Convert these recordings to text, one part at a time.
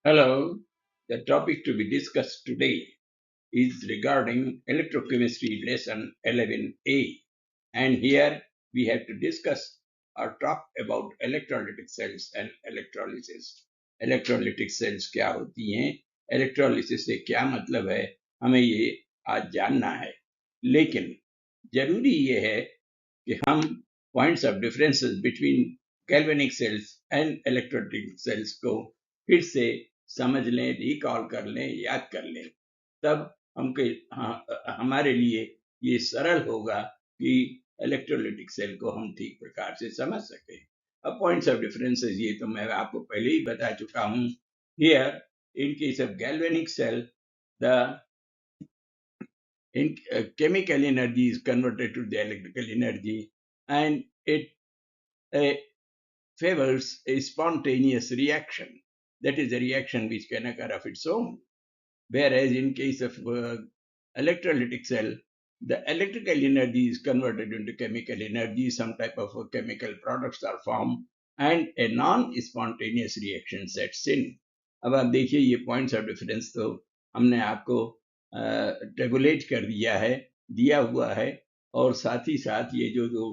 Hello, the topic to be discussed today is regarding electrochemistry lesson 11A. And here we have to discuss or talk about electrolytic cells and electrolysis. Electrolytic cells क्या होती हैं, electrolysis से क्या मतलब है, हमें ये आज जानना है. लेकिन जरूरी ये है कि हम points of differences between galvanic cells and electrolytic cells को फिर से समझ लें, रिकॉल कर लें, याद कर लें. तब हमके हमारे लिए ये सरल होगा कि इलेक्ट्रोलिटिक सेल को हम ठीक प्रकार से समझ सकें. अब पॉइंट्स ऑफ डिफरेंसेस ये तो मैं आपको पहले ही बता चुका हूँ. Here in case of galvanic cell the chemical energy is converted to the electrical energy, and it uh, favors a spontaneous reaction. That is a reaction which can occur of its own. Whereas in case of electrolytic cell, the electrical energy is converted into chemical energy, some type of chemical products are formed, and a non-spontaneous reaction sets in. अब आप देखिए ये points of difference तो हमने आपको tablet कर दिया हुआ है, और साथ ही साथ ये जो जो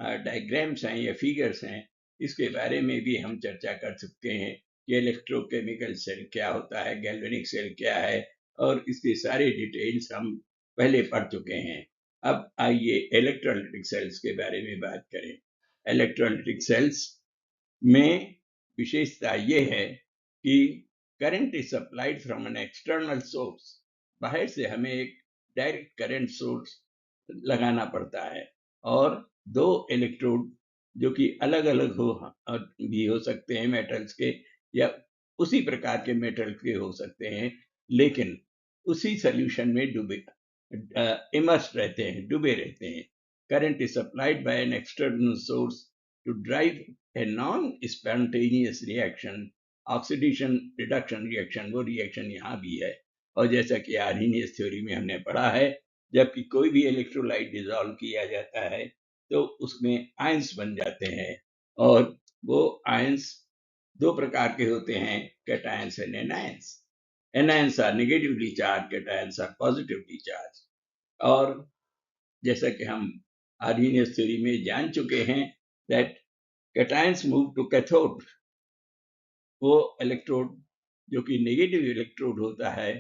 डायग्राम्स हैं या फिगर्स हैं, इसके बारे में भी हम चर्चा कर सकते हैं कि इलेक्ट्रोकेमिकल सेल क्या होता है, गैल्वेनिक सेल क्या है, और इसके सारे डिटेल्स हम पहले पढ़ चुके हैं. अब आइए इलेक्ट्रोलाइटिक सेल्स के बारे में बात करें. इलेक्ट्रोलाइटिक सेल्स में विशेषता ये है कि current is supplied from an external source. बाहर से हमें एक डायरेक्ट करंट सोर्स लगाना पड़ता है, और दो इलेक्ट्रोड जो कि अलग अलग भी हो सकते हैं, मेटल्स के या उसी प्रकार के मेटल के हो सकते हैं, लेकिन उसी सोल्यूशन में इमर्स रहते हैं, डूबे रहते हैं. Current is supplied by an external source to drive a non-spontaneous reaction, oxidation reduction reaction. वो रिएक्शन यहाँ भी है, और जैसा कि आर्हीनियस थ्योरी में हमने पढ़ा है, जबकि कोई भी इलेक्ट्रोलाइट डिसॉल्व किया जाता है तो उसमें आयंस बन जाते हैं, और वो आयंस दो प्रकार के होते हैं, cations and anions. Anions are negatively charge, cations are positively charge. और जैसा कि हम आर्हीनियस थ्योरी में जान चुके हैं that cations move to cathode. वो इलेक्ट्रोड जो कि नेगेटिव इलेक्ट्रोड होता है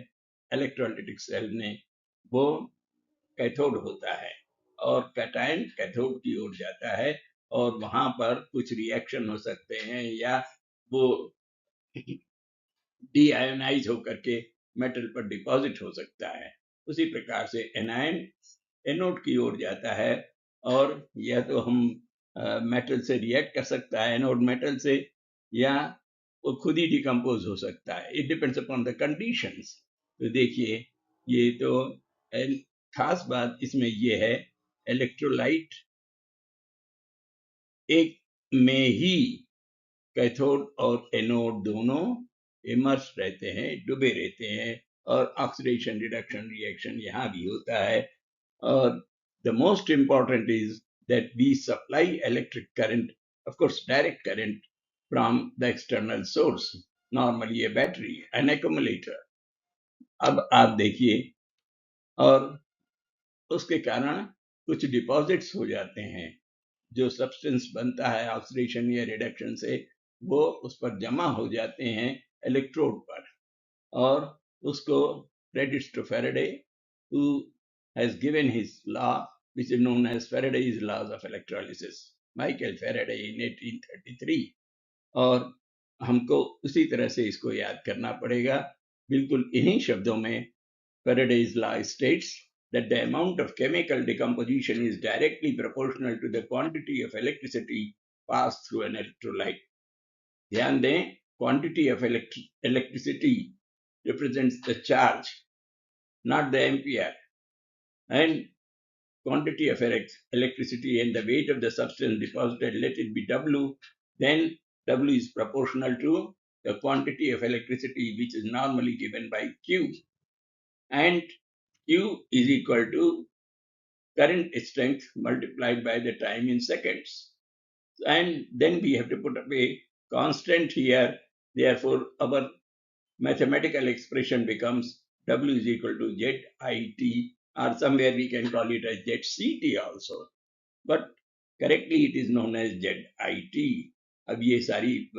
इलेक्ट्रोलाइटिक सेल में, वो कैथोड होता है, और कैटायन कैथोड की ओर जाता है, और वहां पर कुछ रिएक्शन हो सकते हैं, या वो डीआयोनाइज होकर के मेटल पर डिपॉजिट हो सकता है. उसी प्रकार से एनायन एनोड की ओर जाता है, और यह तो हम मेटल से रिएक्ट कर सकता है, एनोड मेटल से, या वो खुद ही डिकम्पोज हो सकता है. It depends upon the conditions. तो देखिए ये तो खास बात इसमें ये है, इलेक्ट्रोलाइट एक में ही कैथोड और एनोड दोनों इमर्स रहते हैं, डूबे रहते हैं, और ऑक्सीडेशन रिडक्शन रिएक्शन यहाँ भी होता है. और the most important is that we supply electric current, of course direct current, from the external source, normally a battery, an accumulator. अब आप देखिए, और उसके कारण कुछ डिपॉजिट्स हो जाते हैं, जो सब्सटेंस बनता है ऑक्सीडेशन या रिडक्शन से, वो उस पर जमा हो जाते हैं इलेक्ट्रोड पर, और उसको credits to Faraday, who has given his law which is known as Faraday's laws of electrolysis, Michael Faraday in 1833. और हमको उसी तरह से इसको याद करना पड़ेगा. बिल्कुल इन्हीं शब्दों में Faraday's law states that the amount of chemical decomposition is directly proportional to the quantity of electricity passed through an electrolyte. ध्यान दें, quantity of electricity represents the charge, not the ampere, and quantity of electricity and the weight of the substance deposited, let it be W, then W is proportional to the quantity of electricity, which is normally given by Q, and Q is equal to current strength multiplied by the time in seconds. And then we have to put up a constant here. Therefore, our mathematical expression becomes W is equal to ZIT, or somewhere we can call it as ZCT also. But correctly it is known as ZIT. अब ये सारी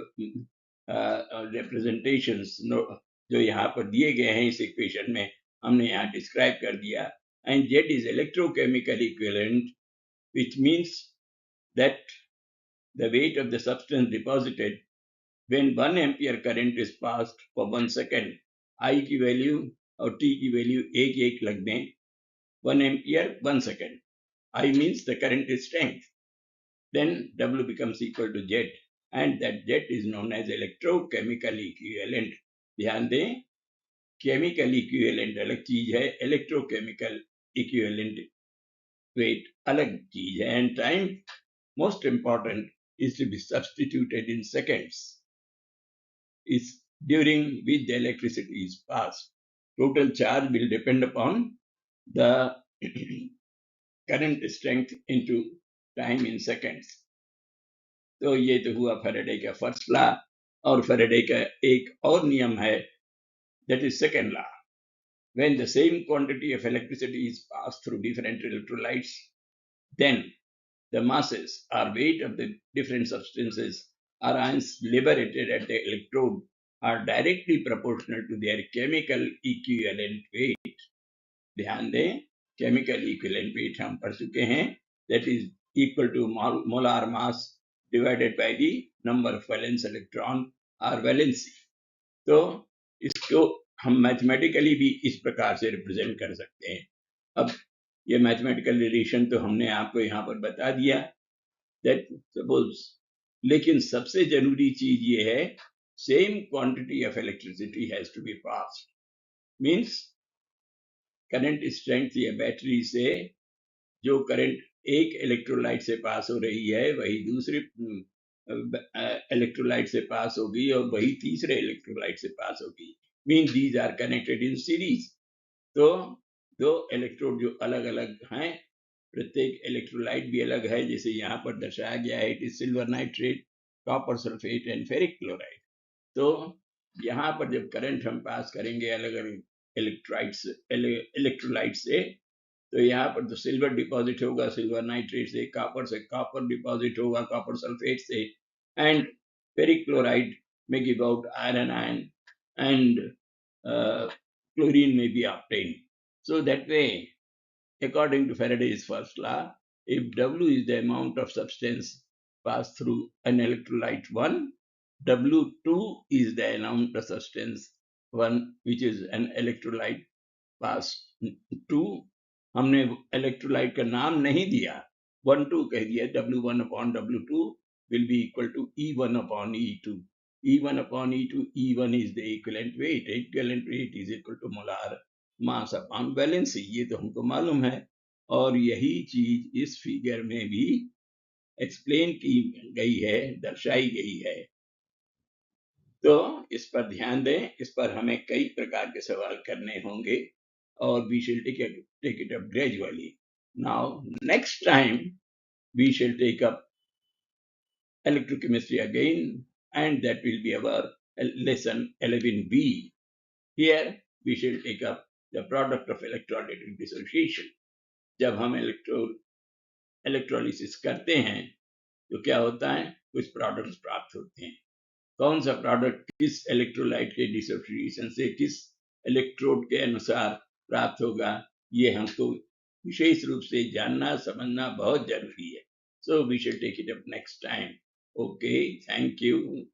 representations जो यहाँ पर दिए गए हैं इस इक्वेशन में हमने यहाँ डिस्क्राइब कर दिया. And Z is electrochemical equivalent, which means that the weight of the substance deposited when 1 ampere current is passed for 1 second. I की वैल्यू और T की वैल्यू एक एक लग दें. 1 ampere 1 second. I means the current is strength. Then W becomes equal to Z, and that Z is known as electrochemical equivalent. ध्यान दें, chemical equivalent अलग चीज है, electrochemical equivalent weight अलग चीज है, and time, most important, is to be substituted in seconds, is during which the electricity is passed. Total charge will depend upon the current strength into time in seconds. तो ये तो हुआ Faraday का first law. और Faraday का एक और नियम है, that is second law. When the same quantity of electricity is passed through different electrolytes, then the masses or weight of the different substances or ions liberated at the electrode are directly proportional to their chemical equivalent weight. ध्यान दें, chemical equivalent weight हम पढ़ चुके हैं, that is equal to molar mass divided by the number of valence electron or valency. तो इसको हम mathematically भी इस प्रकार से रिप्रेजेंट कर सकते हैं. अब ये मैथमेटिकल रिलेशन तो हमने आपको यहाँ पर बता दिया, that suppose, लेकिन सबसे जरूरी चीज ये है, same quantity of electricity has to be passed. Means current strength या बैटरी से जो करंट एक इलेक्ट्रोलाइट से पास हो रही है वही दूसरे इलेक्ट्रोलाइट से पास होगी और वही तीसरे इलेक्ट्रोलाइट से पास होगी. Mean these are connected in series. तो दो इलेक्ट्रोड जो अलग अलग हैं, प्रत्येक इलेक्ट्रोलाइट भी अलग है, जैसे यहाँ पर दर्शाया गया है, it is silver nitrate, copper sulphate and ferric chloride. तो यहाँ पर जब करंट हम पास करेंगे अलग अलग इलेक्ट्रोलाइट से, तो यहाँ पर तो सिल्वर डिपॉजिट होगा सिल्वर नाइट्रेट से कॉपर डिपॉजिट होगा कॉपर सल्फेट से, एंड फेरिक क्लोराइड में give out iron and chlorine may be obtained. So that way, according to Faraday's first law, if W is the amount of substance passed through an electrolyte 1, W2 is the amount of substance 1 which is an electrolyte pass 2. हमने electrolyte का नाम नहीं दिया, 1 2 कह दिया. W1 upon W2 will be equal to E1 upon E2. E1 upon E2, E1 is the equivalent weight. Equivalent weight is equal to molar mass upon valency. ये तो हमको मालूम है, और यही चीज इस फिगर में भी एक्सप्लेन की गई है, दर्शाई गई है. तो इस पर ध्यान दें, इस पर हमें कई प्रकार के सवाल करने होंगे, or we shall take it up gradually. Now, next time we shall take up electrochemistry again, and that will be our lesson 11B. Here we shall take up the product of electrolytic dissociation. जब हम electrolysis करते हैं तो क्या होता है, कुछ products प्राप्त होते हैं. कौन सा प्रोडक्ट किस इलेक्ट्रोलाइट के डिसोसिएशन से किस इलेक्ट्रोड के अनुसार प्राप्त होगा, ये हमको विशेष रूप से जानना समझना बहुत जरूरी है. So we should take it up next time. Okay, thank you.